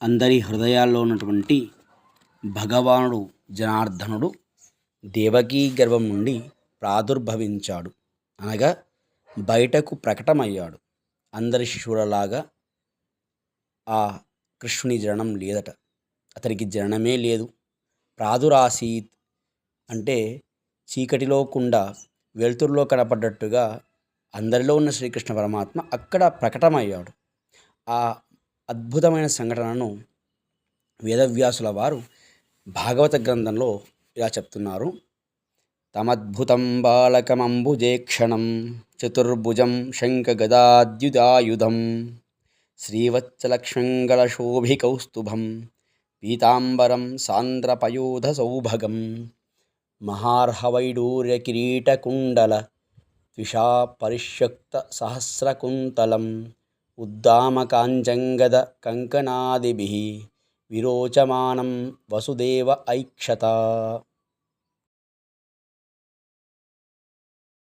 అందరి హృదయాల్లో ఉన్నటువంటి భగవానుడు జనార్దనుడు దేవకీ గర్భం నుండి ప్రాదుర్భవించాడు, అనగా బయటకు ప్రకటమయ్యాడు. అందరి శిశువులలాగా ఆ కృష్ణుని జననం లేదట. అతనికి జననమే లేదు. ప్రాదురాసీత్ అంటే చీకటిలో కుండా వెలుతురులో కనపడ్డట్టుగా అందరిలో ఉన్న శ్రీకృష్ణ పరమాత్మ అక్కడ ప్రకటమయ్యాడు. ఆ అద్భుతమైన సంఘటనను వేదవ్యాసుల వారు భాగవత గ్రంథంలో ఇలా చెప్తున్నారు. తమద్భుతం బాలకమంబుజేక్షణం చతుర్భుజం శంఖగదాద్యుదాయుధం శ్రీవత్సలక్ష్మంగళశోభికౌస్తుభం పీతాంబరం సాంద్రపయోధసౌభగం మహార్హవైడూర్యకిరీటకుండల ద్విషా పరిష్యక్త సహస్రకుంతలం ఉద్దామకాంజంగద కంకణాదిభిః విరోచమానం వసుదేవ ఐక్షత.